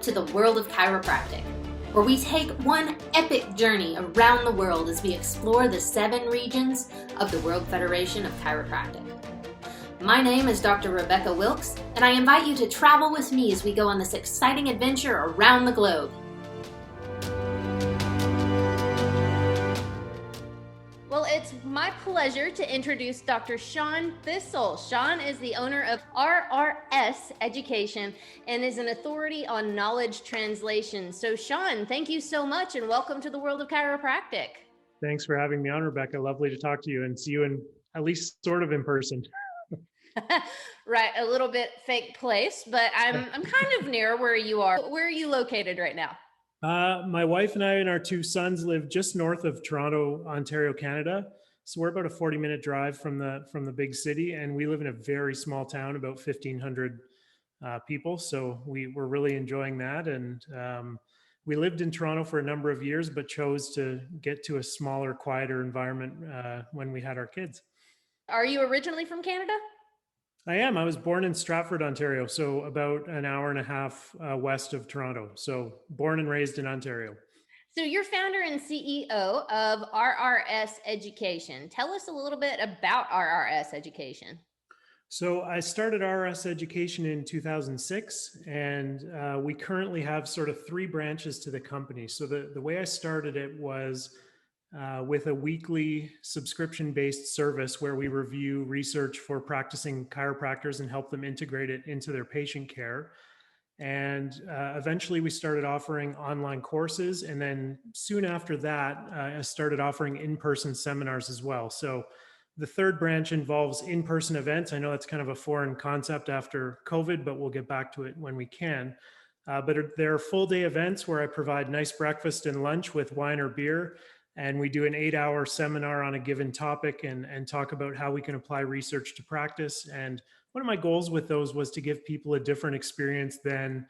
to the world of chiropractic, where we take one epic journey around the world as we explore the 7 regions of the World Federation of Chiropractic. My name is Dr. Rebecca Wilkes, and I invite you to travel with me as we go on this exciting adventure around the globe. Well, it's my pleasure to introduce Dr. Shawn Thistle. Shawn is the owner of RRS Education and is an authority on knowledge translation. So Shawn, thank you so much and welcome to the world of chiropractic. Thanks for having me on, Rebecca. Lovely to talk to you and see you in at least sort of in person. Right, a little bit fake place, but I'm kind of near where you are. Where are you located right now? My wife and I and our 2 sons live just north of Toronto, Ontario, Canada. So we're about a 40-minute drive from the big city, and we live in a very small town, about 1,500 people. So we're really enjoying that. And we lived in Toronto for a number of years, but chose to get to a smaller, quieter environment when we had our kids. Are you originally from Canada? I am. I was born in Stratford, Ontario, so about an hour and a half west of Toronto. So born and raised in Ontario. So you're founder and CEO of RRS Education. Tell us a little bit about RRS Education. So I started RRS Education in 2006, and we currently have sort of 3 branches to the company. So the way I started it was with a weekly subscription-based service where we review research for practicing chiropractors and help them integrate it into their patient care. And eventually we started offering online courses. And then soon after that, I started offering in-person seminars as well. So the 3rd branch involves in-person events. I know that's kind of a foreign concept after COVID, but we'll get back to it when we can. But there are full-day events where I provide nice breakfast and lunch with wine or beer. And we do an 8-hour seminar on a given topic and talk about how we can apply research to practice. And one of my goals with those was to give people a different experience than,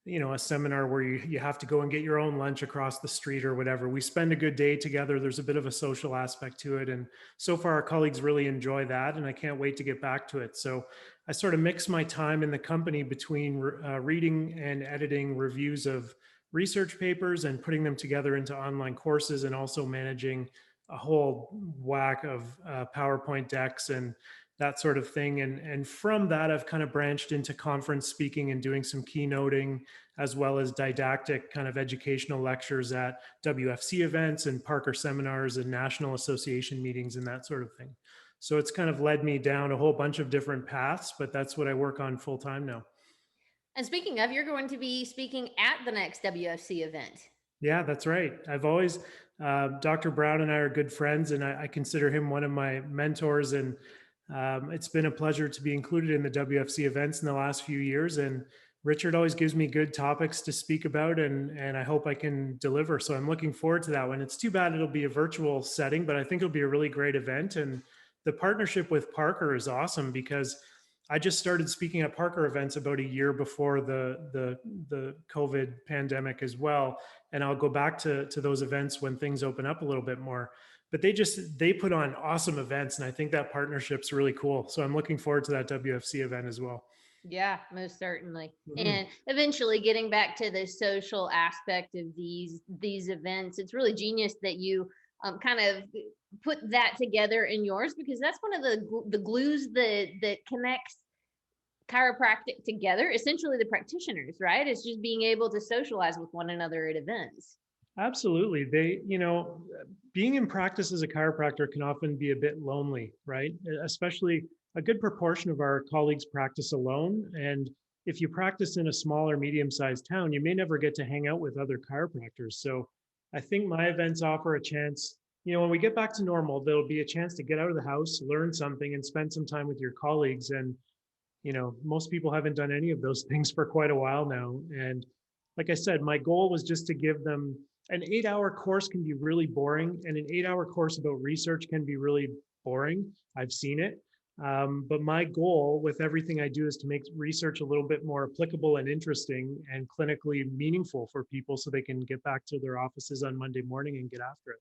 a seminar where you have to go and get your own lunch across the street or whatever. We spend a good day together. There's a bit of a social aspect to it. And so far our colleagues really enjoy that. And I can't wait to get back to it. So I sort of mix my time in the company between reading and editing reviews of research papers and putting them together into online courses, and also managing a whole whack of PowerPoint decks and that sort of thing. And from that, I've kind of branched into conference speaking and doing some keynoting, as well as didactic kind of educational lectures at WFC events and Parker seminars and National Association meetings and that sort of thing. So it's kind of led me down a whole bunch of different paths, but that's what I work on full time now. And speaking of, you're going to be speaking at the next WFC event. Yeah, that's right. I've always, Dr. Brown and I are good friends, and I consider him one of my mentors. And it's been a pleasure to be included in the WFC events in the last few years. And Richard always gives me good topics to speak about, and I hope I can deliver. So I'm looking forward to that one. It's too bad it'll be a virtual setting, but I think it'll be a really great event. And the partnership with Parker is awesome, because I just started speaking at Parker events about a year before the COVID pandemic as well. And I'll go back to those events when things open up a little bit more. But they put on awesome events. And I think that partnership's really cool. So I'm looking forward to that WFC event as well. Yeah, most certainly. Mm-hmm. And eventually getting back to the social aspect of these events, it's really genius that you kind of put that together in yours, because that's one of the glues that connects chiropractic together, essentially the practitioners, right? It's just being able to socialize with one another at events. Absolutely. Being in practice as a chiropractor can often be a bit lonely, right? Especially a good proportion of our colleagues practice alone. And if you practice in a small or medium-sized town, you may never get to hang out with other chiropractors. So I think my events offer a chance, when we get back to normal, there'll be a chance to get out of the house, learn something, and spend some time with your colleagues. And most people haven't done any of those things for quite a while now. And like I said, my goal was just to give them an 8-hour course. Can be really boring, and an 8-hour course about research can be really boring. I've seen it. But my goal with everything I do is to make research a little bit more applicable and interesting and clinically meaningful for people, so they can get back to their offices on Monday morning and get after it.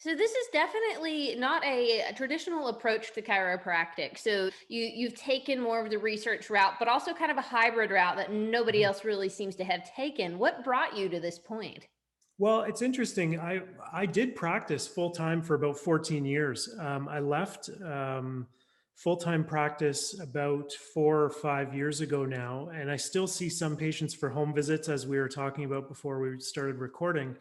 So this is definitely not a traditional approach to chiropractic. So you've taken more of the research route, but also kind of a hybrid route that nobody else really seems to have taken. What brought you to this point? Well, it's interesting. I did practice full time for about 14 years. I left full time practice about 4 or 5 years ago now, and I still see some patients for home visits, as we were talking about before we started recording.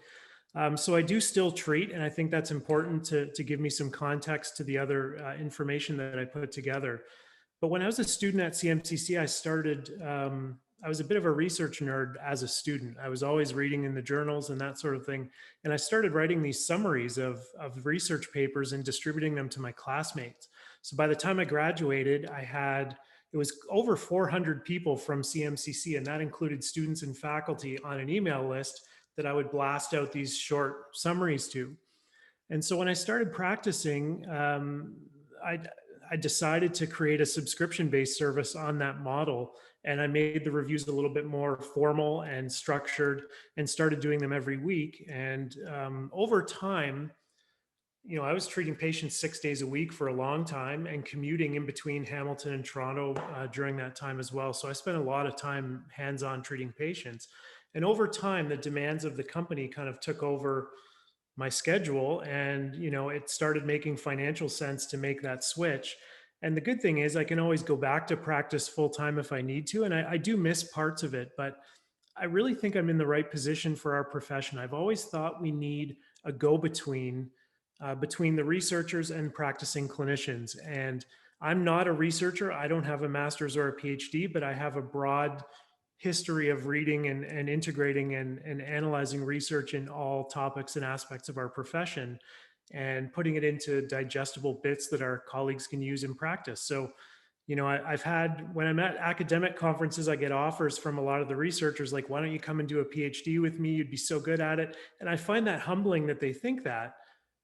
So I do still treat, and I think that's important to give me some context to the other information that I put together. But when I was a student at CMCC, I was a bit of a research nerd as a student. I was always reading in the journals and that sort of thing. And I started writing these summaries of research papers and distributing them to my classmates. So by the time I graduated, it was over 400 people from CMCC, and that included students and faculty on an email list that I would blast out these short summaries to. And so when I started practicing, I, I decided to create a subscription-based service on that model. And I made the reviews a little bit more formal and structured and started doing them every week. And over time, I was treating patients 6 days a week for a long time and commuting in between Hamilton and Toronto during that time as well. So I spent a lot of time hands-on treating patients. And over time, the demands of the company kind of took over my schedule, and it started making financial sense to make that switch. And the good thing is I can always go back to practice full time if I need to, and I do miss parts of it, but I really think I'm in the right position for our profession. I've always thought we need a go between between the researchers and practicing clinicians. And I'm not a researcher. I don't have a master's or a PhD, but I have a broad history of reading and integrating and analyzing research in all topics and aspects of our profession and putting it into digestible bits that our colleagues can use in practice. So, I've had, when I'm at academic conferences, I get offers from a lot of the researchers like, why don't you come and do a PhD with me? You'd be so good at it. And I find that humbling that they think that,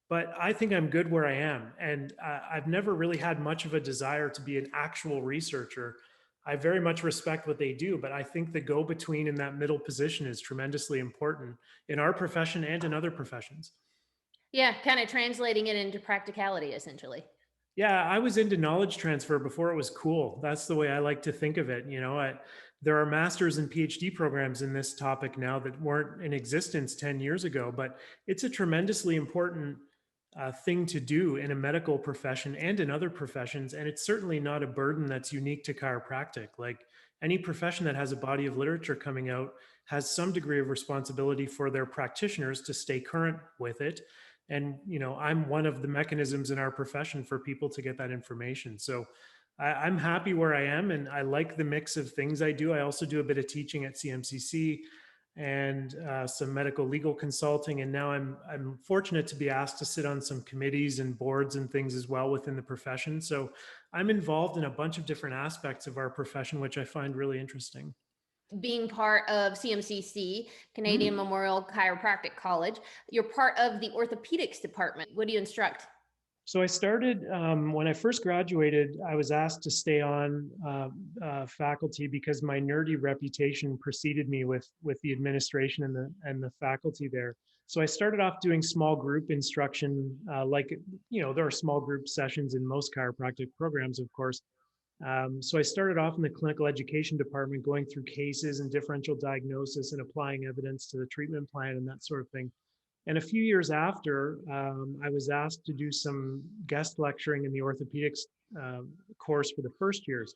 but I think I'm good where I am. And I've never really had much of a desire to be an actual researcher. I very much respect what they do, but I think the go between in that middle position is tremendously important in our profession and in other professions. Yeah, kind of translating it into practicality, essentially. Yeah, I was into knowledge transfer before it was cool. That's the way I like to think of it. There are master's and PhD programs in this topic now that weren't in existence 10 years ago, but it's a tremendously important thing to do in a medical profession and in other professions. And it's certainly not a burden that's unique to chiropractic. Like any profession that has a body of literature coming out has some degree of responsibility for their practitioners to stay current with it. And I'm one of the mechanisms in our profession for people to get that information. So I'm happy where I am, and I like the mix of things I do. I also do a bit of teaching at CMCC and some medical legal consulting, and now I'm fortunate to be asked to sit on some committees and boards and things as well within the profession. So I'm involved in a bunch of different aspects of our profession, which I find really interesting. Being part of CMCC, Canadian Mhm. Memorial Chiropractic College, you're part of the Orthopedics Department. What do you instruct? So I started when I first graduated. I was asked to stay on faculty because my nerdy reputation preceded me with the administration and the faculty there. So I started off doing small group instruction, there are small group sessions in most chiropractic programs, of course. So I started off in the clinical education department, going through cases and differential diagnosis and applying evidence to the treatment plan and that sort of thing. And a few years after, I was asked to do some guest lecturing in the orthopedics course for the first years.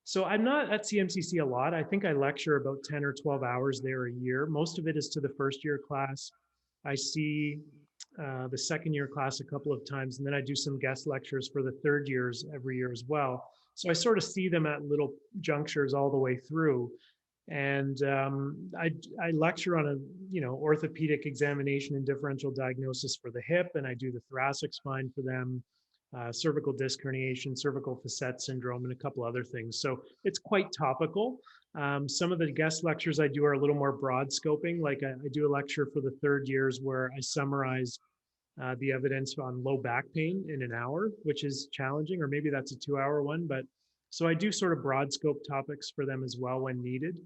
So I'm not at CMCC a lot. I think I lecture about 10 or 12 hours there a year. Most of it is to the first year class. I see the second year class a couple of times, and then I do some guest lectures for the third years every year as well. So I sort of see them at little junctures all the way through. And I lecture on a orthopedic examination and differential diagnosis for the hip, and I do the thoracic spine for them, cervical disc herniation, cervical facet syndrome, and a couple other things. So it's quite topical. Some of the guest lectures I do are a little more broad scoping. Like I do a lecture for the third years where I summarize the evidence on low back pain in an hour, which is challenging, or maybe that's a 2 hour one. But so I do sort of broad scope topics for them as well when needed.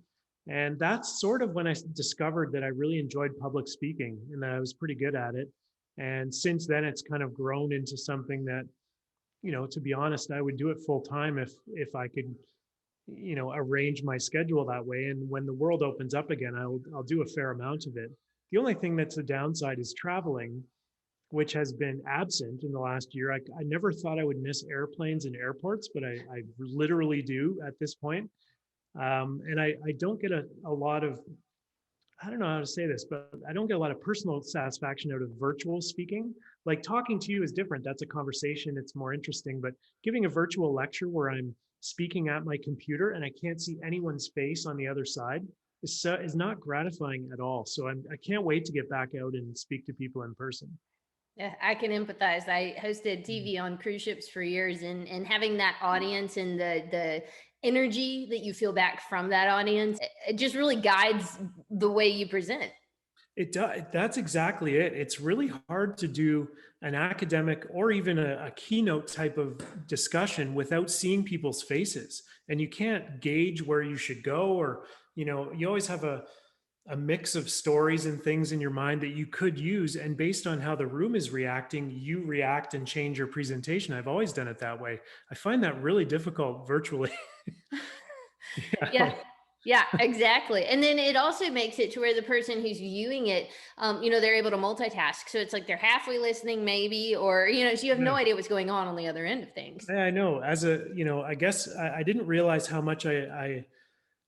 And that's sort of when I discovered that I really enjoyed public speaking and that I was pretty good at it. And since then, it's kind of grown into something that, to be honest, I would do it full time if I could, arrange my schedule that way. And when the world opens up again, I'll do a fair amount of it. The only thing that's a downside is traveling, which has been absent in the last year. I never thought I would miss airplanes and airports, but I literally do at this point. And I don't get a lot of, I don't know how to say this, but I don't get a lot of personal satisfaction out of virtual speaking. Like talking to you is different. That's a conversation. It's more interesting. But giving a virtual lecture where I'm speaking at my computer and I can't see anyone's face on the other side is not gratifying at all. So I can't wait to get back out and speak to people in person. Yeah, I can empathize. I hosted TV on cruise ships for years, and having that audience and the energy that you feel back from that audience, it just really guides the way you present. It does. That's exactly it. It's really hard to do an academic or even a keynote type of discussion without seeing people's faces. And you can't gauge where you should go, or, you always have a mix of stories and things in your mind that you could use. And based on how the room is reacting, you react and change your presentation. I've always done it that way. I find that really difficult virtually. Yeah. Yeah. Yeah, exactly. And then it also makes it to where the person who's viewing it, they're able to multitask. So it's like they're halfway listening, maybe, or, so you have no Yeah. idea what's going on the other end of things. I know. I guess I didn't realize how much I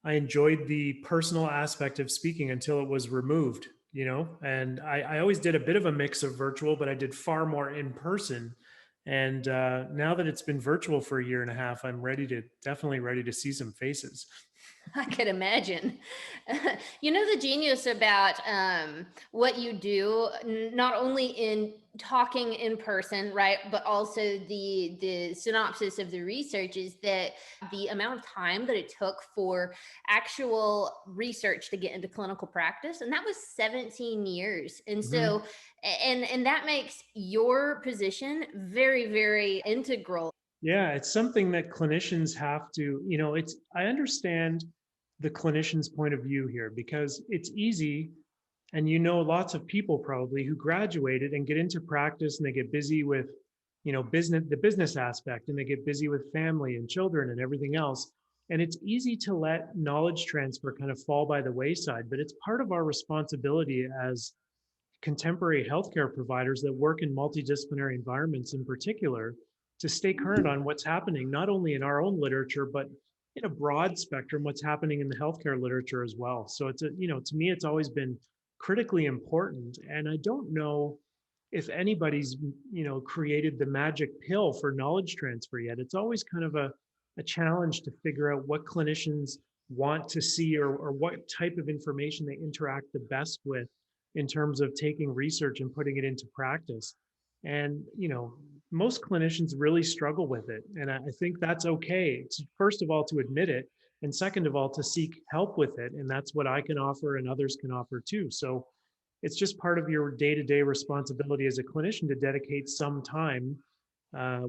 enjoyed the personal aspect of speaking until it was removed, and I always did a bit of a mix of virtual, but I did far more in person. And now that it's been virtual for a year and a half, I'm definitely ready to see some faces. I could imagine. The genius about what you do, not only in talking in person, right, but also the synopsis of the research is that the amount of time that it took for actual research to get into clinical practice, and that was 17 years. And Mhm. so, and that makes your position very, very integral. Yeah, it's something that clinicians have to, I understand the clinician's point of view here because it's easy. And lots of people probably who graduated and get into practice and they get busy with, the business aspect, and they get busy with family and children and everything else. And it's easy to let knowledge transfer kind of fall by the wayside, but it's part of our responsibility as contemporary healthcare providers that work in multidisciplinary environments in particular to stay current on what's happening, not only in our own literature, but in a broad spectrum, what's happening in the healthcare literature as well. So to me, it's always been critically important. And I don't know if anybody's, created the magic pill for knowledge transfer yet. It's always kind of a challenge to figure out what clinicians want to see, or what type of information they interact the best with in terms of taking research and putting it into practice. And, most clinicians really struggle with it. And I think that's okay. It's first of all to admit it, and second of all to seek help with it. And that's what I can offer and others can offer too. So it's just part of your day-to-day responsibility as a clinician to dedicate some time,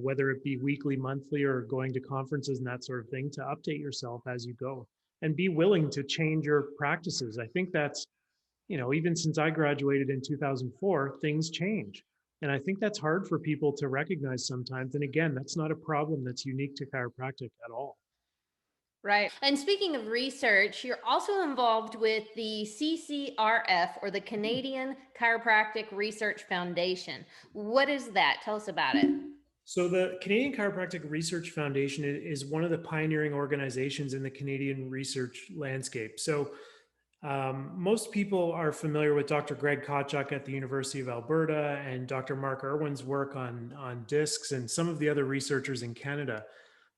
whether it be weekly, monthly, or going to conferences and that sort of thing, to update yourself as you go and be willing to change your practices. I think that's, even since I graduated in 2004, things change. And I think that's hard for people to recognize sometimes. And again, that's not a problem that's unique to chiropractic at all. Right. And speaking of research, you're also involved with the CCRF, or the Canadian Chiropractic Research Foundation. What is that? Tell us about it. So the Canadian Chiropractic Research Foundation is one of the pioneering organizations in the Canadian research landscape. So most people are familiar with Dr. Greg Kotchuk at the University of Alberta and Dr. Mark Irwin's work on discs and some of the other researchers in Canada.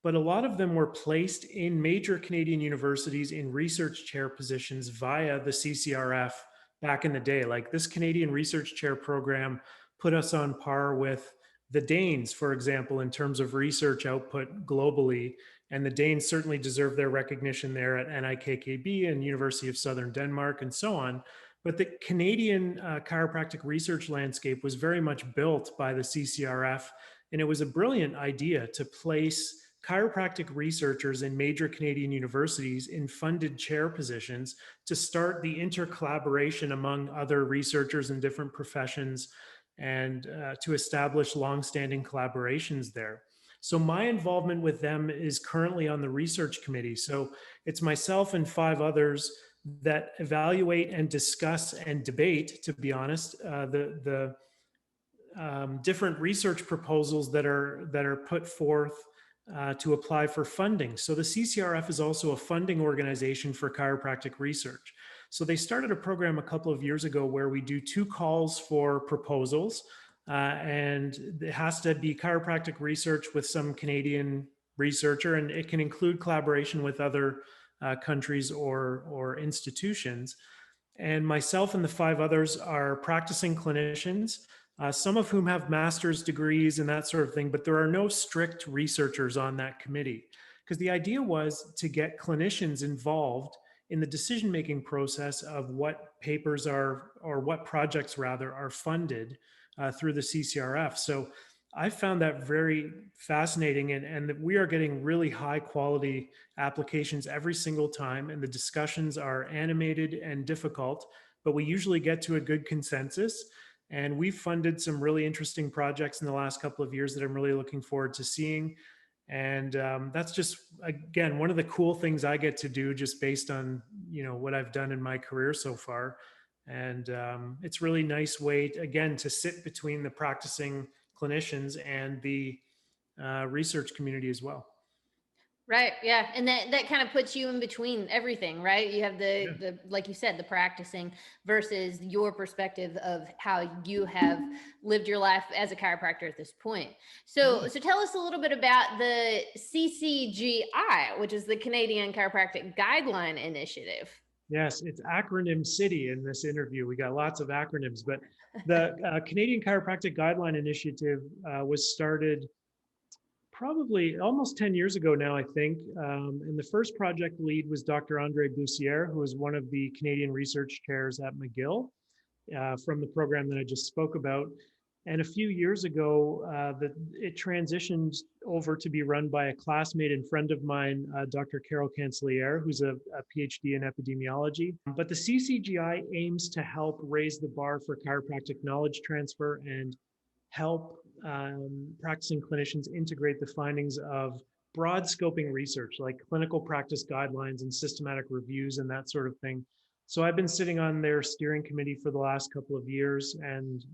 But a lot of them were placed in major Canadian universities in research chair positions via the CCRF back in the day. Like this Canadian research chair program put us on par with the Danes, for example, in terms of research output globally. And the Danes certainly deserve their recognition there at NIKKB and University of Southern Denmark and so on. But the Canadian chiropractic research landscape was very much built by the CCRF. And it was a brilliant idea to place chiropractic researchers in major Canadian universities in funded chair positions to start the intercollaboration among other researchers in different professions. and to establish longstanding collaborations there. So my involvement with them is currently on the research committee. So it's myself and 5 others that evaluate and discuss and debate, to be honest, the different research proposals that are put forth to apply for funding. So the CCRF is also a funding organization for chiropractic research. So they started a program a couple of years ago where we do 2 calls for proposals, and it has to be chiropractic research with some Canadian researcher, and it can include collaboration with other countries or institutions. And myself and the 5 others are practicing clinicians, some of whom have master's degrees and that sort of thing, but there are no strict researchers on that committee. Because the idea was to get clinicians involved in the decision-making process of what papers are, or what projects rather, are funded through the CCRF. So I found that very fascinating, and that we are getting really high quality applications every single time, and the discussions are animated and difficult, but we usually get to a good consensus. And we've funded some really interesting projects in the last couple of years that I'm really looking forward to seeing. And that's just, again, one of the cool things I get to do, just based on, what I've done in my career so far. And it's really nice way, again, to sit between the practicing clinicians and the research community as well. Right. Yeah. And that kind of puts you in between everything, right? You have Yeah. the, like you said, the practicing versus your perspective of how you have lived your life as a chiropractor at this point. So, Yeah. so tell us a little bit about the CCGI, which is the Canadian Chiropractic Guideline Initiative. Yes, it's acronym city in this interview. We got lots of acronyms, but the Canadian Chiropractic Guideline Initiative was started probably almost 10 years ago now, I think. And the first project lead was Dr. Andre Bussière, who was one of the Canadian research chairs at McGill from the program that I just spoke about. And a few years ago, it transitioned over to be run by a classmate and friend of mine, Dr. Carol Canceliere, who's a PhD in epidemiology. But the CCGI aims to help raise the bar for chiropractic knowledge transfer and help practicing clinicians integrate the findings of broad scoping research like clinical practice guidelines and systematic reviews and that sort of thing. So I've been sitting on their steering committee for the last couple of years, and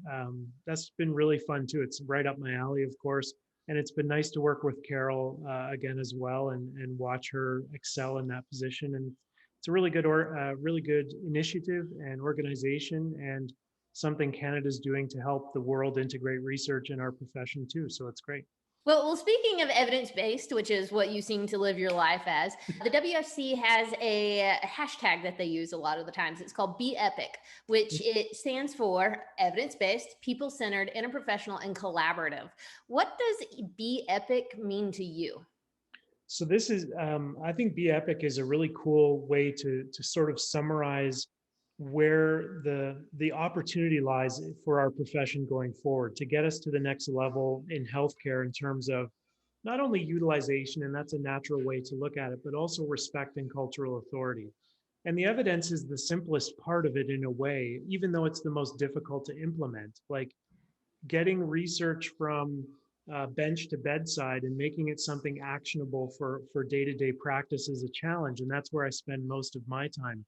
that's been really fun too. It's right up my alley, of course, and it's been nice to work with Carol again as well, and watch her excel in that position. And it's a really good really good initiative and organization, and something Canada's doing to help the world integrate research in our profession too. So it's great. Well, speaking of evidence-based, which is what you seem to live your life as, the WFC has a hashtag that they use a lot of the times. It's called Be Epic, which it stands for evidence-based, people-centered, interprofessional, and collaborative. What does Be Epic mean to you? So this is, I think Be Epic is a really cool way to sort of summarize where the opportunity lies for our profession going forward to get us to the next level in healthcare in terms of not only utilization, and that's a natural way to look at it, but also respect and cultural authority. And the evidence is the simplest part of it in a way, even though it's the most difficult to implement. Like getting research from bench to bedside and making it something actionable for day-to-day practice is a challenge. And that's where I spend most of my time.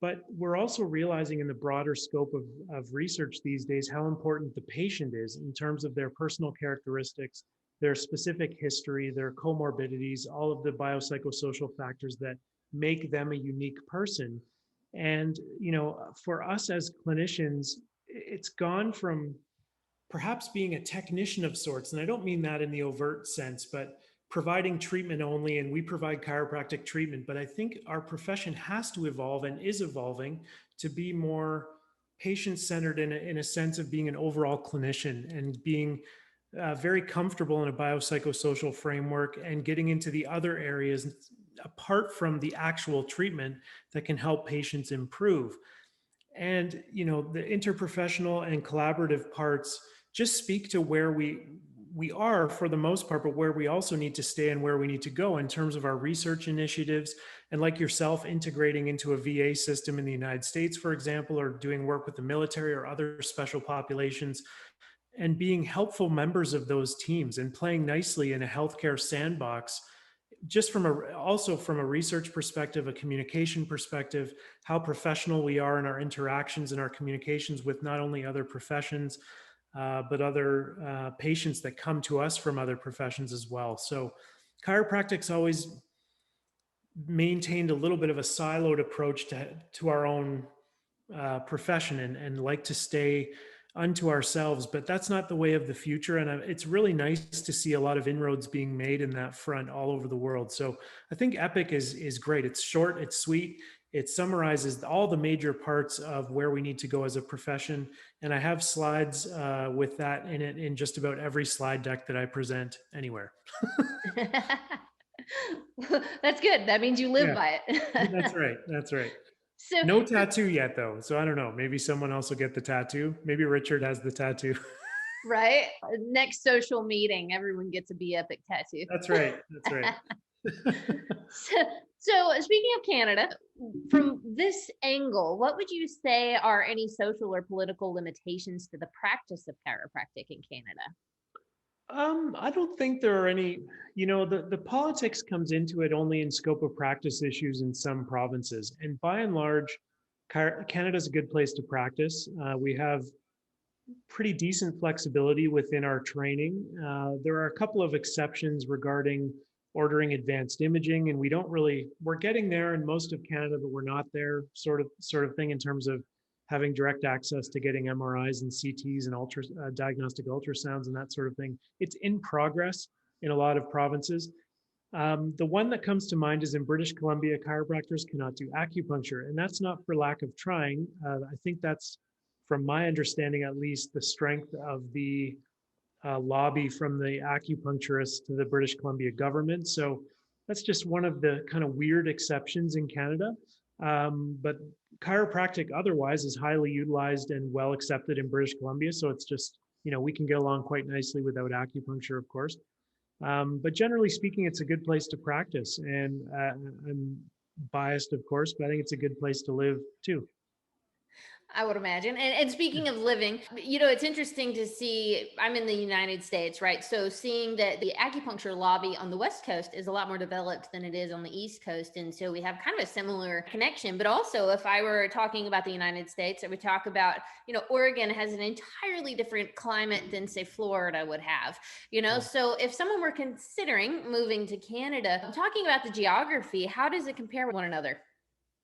But we're also realizing in the broader scope of research these days how important the patient is in terms of their personal characteristics, their specific history, their comorbidities, all of the biopsychosocial factors that make them a unique person. And, for us as clinicians, it's gone from perhaps being a technician of sorts, and I don't mean that in the overt sense, but providing treatment only, and we provide chiropractic treatment. But I think our profession has to evolve and is evolving to be more patient-centered in a sense of being an overall clinician and being very comfortable in a biopsychosocial framework and getting into the other areas apart from the actual treatment that can help patients improve. And the interprofessional and collaborative parts just speak to where we are for the most part, but where we also need to stay and where we need to go in terms of our research initiatives. And like yourself, integrating into a VA system in the United States, for example, or doing work with the military or other special populations. and being helpful members of those teams and playing nicely in a healthcare sandbox, just also from a research perspective, a communication perspective, how professional we are in our interactions and our communications with not only other professions, but other patients that come to us from other professions as well. So chiropractic's always maintained a little bit of a siloed approach to our own profession, and like to stay unto ourselves, but that's not the way of the future. And it's really nice to see a lot of inroads being made in that front all over the world. So I think Epic is great. It's short, it's sweet, it summarizes all the major parts of where we need to go as a profession. And I have slides with that in it in just about every slide deck that I present anywhere. That's good. That means you live Yeah, by it. that's right. That's right. So, No tattoo yet, though. So I don't know. Maybe someone else will get the tattoo. Maybe Richard has the tattoo. right? Next social meeting, everyone gets a Be Epic tattoo. That's right. That's right. So speaking of Canada, from this angle, what would you say are any social or political limitations to the practice of chiropractic in Canada? I don't think there are any, the politics comes into it only in scope of practice issues in some provinces. And by and large, Canada's a good place to practice. We have pretty decent flexibility within our training. There are a couple of exceptions regarding ordering advanced imaging, and we're getting there in most of Canada, but we're not there sort of thing in terms of having direct access to getting MRIs and CTs and diagnostic ultrasounds and that sort of thing. It's in progress in a lot of provinces. The one that comes to mind is in British Columbia, chiropractors cannot do acupuncture, and that's not for lack of trying. I think that's, from my understanding at least, the strength of the lobby from the acupuncturists to the British Columbia government. So that's just one of the kind of weird exceptions in Canada. But chiropractic otherwise is highly utilized and well accepted in British Columbia. So it's just, we can get along quite nicely without acupuncture, of course. But generally speaking, it's a good place to practice. And I'm biased, of course, but I think it's a good place to live too. I would imagine. And speaking of living, it's interesting to see. I'm in the United States, right? So seeing that the acupuncture lobby on the West Coast is a lot more developed than it is on the East Coast. And so we have kind of a similar connection. But also, if I were talking about the United States, I would talk about, Oregon has an entirely different climate than, say, Florida would have, So if someone were considering moving to Canada, talking about the geography, how does it compare with one another?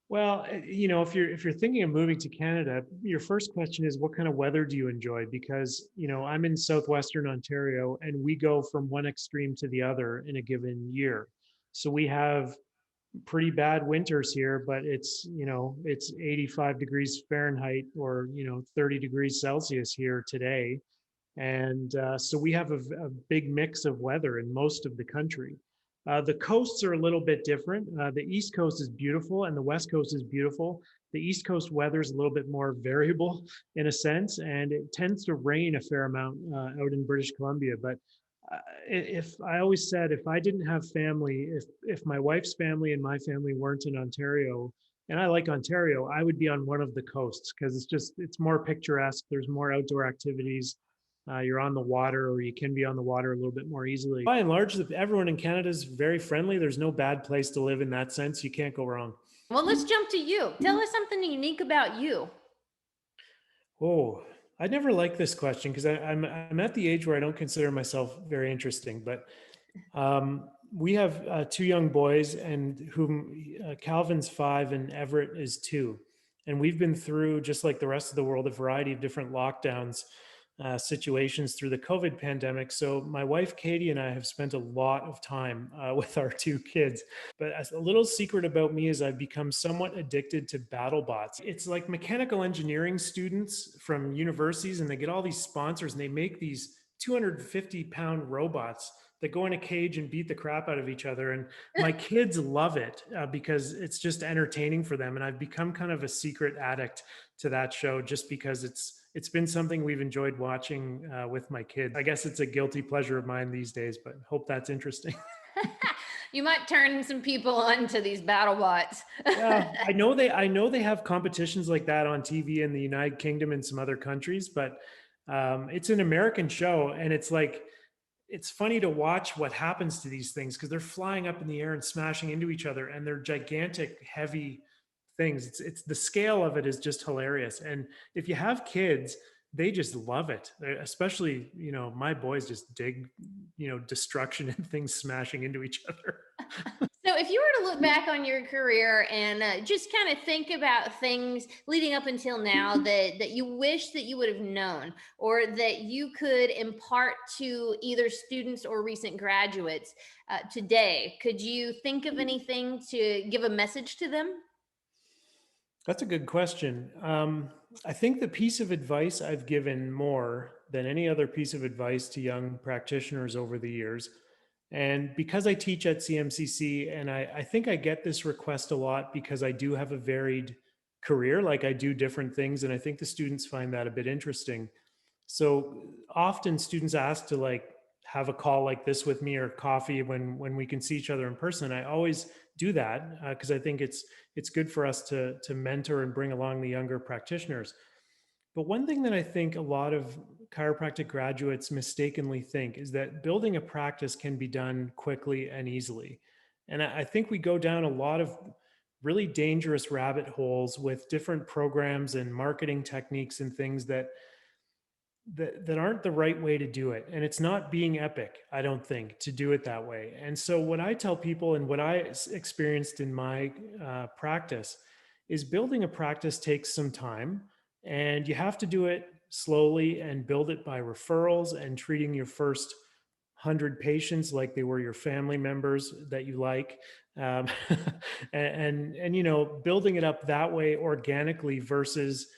Well, if you're thinking of moving to Canada, your first question is, what kind of weather do you enjoy? Because, I'm in southwestern Ontario, and we go from one extreme to the other in a given year. So we have pretty bad winters here, but it's 85 degrees Fahrenheit or 30 degrees Celsius here today. And so we have a big mix of weather in most of the country. The coasts are a little bit different. The East Coast is beautiful and the West Coast is beautiful. The East Coast weather is a little bit more variable in a sense, and it tends to rain a fair amount out in British Columbia. But if I always said, if I didn't have family, if my wife's family and my family weren't in Ontario, and I like Ontario, I would be on one of the coasts because it's more picturesque. There's more outdoor activities. You're on the water, or you can be on the water a little bit more easily. By and large, everyone in Canada is very friendly. There's no bad place to live in that sense. You can't go wrong. Well, let's jump to you. Tell us something unique about you. Oh, I never like this question because I'm at the age where I don't consider myself very interesting. But we have two young boys, and whom Calvin's 5 and Everett is 2. And we've been through, just like the rest of the world, a variety of different lockdowns. Situations through the COVID pandemic. So my wife, Katie, and I have spent a lot of time with our 2 kids. But a little secret about me is I've become somewhat addicted to BattleBots. It's like mechanical engineering students from universities, and they get all these sponsors, and they make these 250-pound robots that go in a cage and beat the crap out of each other. And my kids love it because it's just entertaining for them. And I've become kind of a secret addict to that show just because it's been something we've enjoyed watching with my kids. I guess it's a guilty pleasure of mine these days, but hope that's interesting. You might turn some people on to these BattleBots. Yeah, I know they have competitions like that on TV in the United Kingdom and some other countries, but It's an American show, and it's like it's funny to watch what happens to these things because they're flying up in the air and smashing into each other, and they're gigantic, heavy things. It's the scale of it is just hilarious. And if you have kids, they just love it. Especially, my boys just dig, destruction and things smashing into each other. So, if you were to look back on your career and just kind of think about things leading up until now that you wish that you would have known, or that you could impart to either students or recent graduates today, could you think of anything to give a message to them? That's a good question. I think the piece of advice I've given more than any other piece of advice to young practitioners over the years, and because I teach at CMCC, and I think I get this request a lot because I do have a varied career, like I do different things, and I think the students find that a bit interesting. So often students ask to like have a call like this with me or coffee when we can see each other in person. I always do that because I think it's good for us to mentor and bring along the younger practitioners. But one thing that I think a lot of chiropractic graduates mistakenly think is that building a practice can be done quickly and easily. And I think we go down a lot of really dangerous rabbit holes with different programs and marketing techniques and things that aren't the right way to do it. And it's not being epic, I don't think, to do it that way. And so what I tell people and what I experienced in my practice is building a practice takes some time, and you have to do it slowly and build it by referrals and treating your first 100 patients like they were your family members that you like. um, and building it up that way organically versus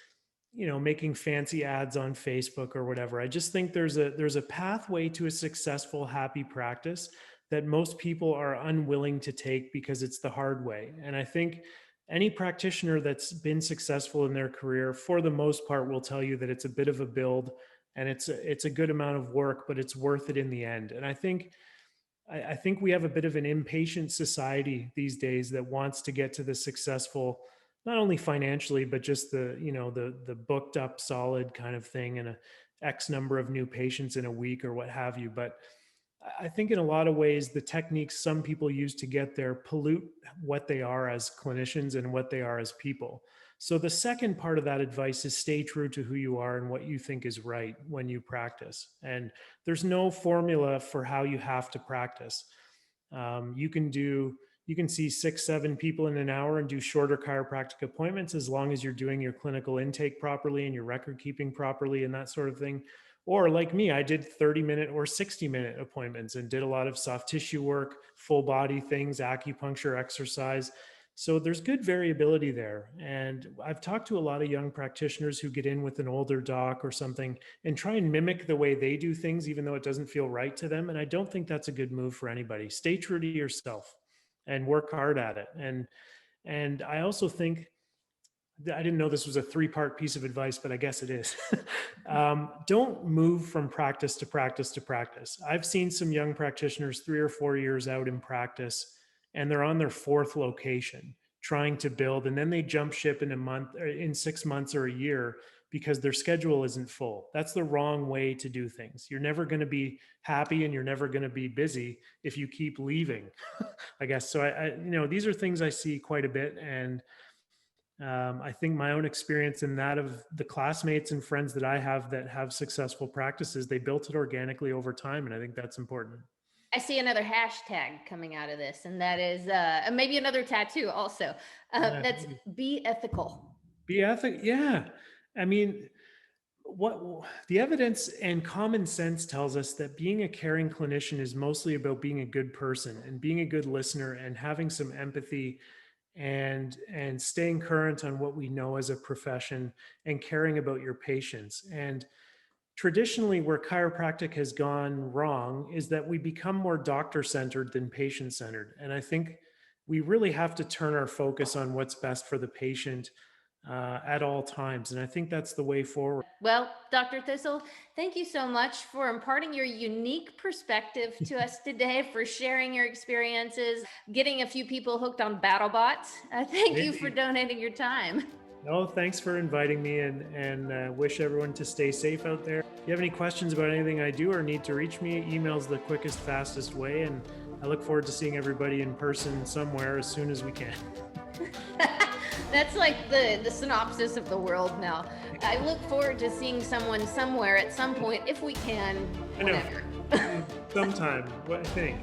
making fancy ads on Facebook or whatever. I just think there's a pathway to a successful, happy practice that most people are unwilling to take because it's the hard way. And I think any practitioner that's been successful in their career, for the most part, will tell you that it's a bit of a build and it's a good amount of work, but it's worth it in the end. And I think we have a bit of an impatient society these days that wants to get to the successful, not only financially, but just the booked up solid kind of thing and a X number of new patients in a week or what have you. But I think in a lot of ways, the techniques some people use to get there pollute what they are as clinicians and what they are as people. So the second part of that advice is stay true to who you are and what you think is right when you practice. And there's no formula for how you have to practice. You can see 6 7 people in an hour and do shorter chiropractic appointments as long as you're doing your clinical intake properly and your record keeping properly and that sort of thing. Or like me, I did 30-minute or 60-minute appointments and did a lot of soft tissue work, full body things, acupuncture, exercise. So there's good variability there. And I've talked to a lot of young practitioners who get in with an older doc or something and try and mimic the way they do things, even though it doesn't feel right to them. And I don't think that's a good move for anybody. Stay true to yourself and work hard at it. And I also think, I didn't know this was a 3-part piece of advice, but I guess it is. Don't move from practice to practice to practice. I've seen some young practitioners 3 or 4 years out in practice, and they're on their 4th location trying to build, and then they jump ship in a month, or in 6 months or a year because their schedule isn't full. That's the wrong way to do things. You're never going to be happy and you're never going to be busy if you keep leaving, I guess. So these are things I see quite a bit, and I think my own experience and that of the classmates and friends that I have that have successful practices, they built it organically over time. And I think that's important. I see another hashtag coming out of this, and that is maybe another tattoo also. Yeah. That's be ethical. Be ethic. Yeah. I mean, what the evidence and common sense tells us that being a caring clinician is mostly about being a good person and being a good listener and having some empathy and staying current on what we know as a profession and caring about your patients. And traditionally, where chiropractic has gone wrong is that we become more doctor centered than patient centered. And I think we really have to turn our focus on what's best for the patient at all times. And I think that's the way forward. Well, Dr. Thistle, thank you so much for imparting your unique perspective to us today, for sharing your experiences, getting a few people hooked on BattleBots. Thank you for Maybe. donating your time. Oh, thanks for inviting me, and wish everyone to stay safe out there. If you have any questions about anything I do or need to reach me, email's the quickest, fastest way. And I look forward to seeing everybody in person somewhere as soon as we can. That's like the synopsis of the world now. I look forward to seeing someone somewhere at some point, if we can, whenever. Sometime, what I think.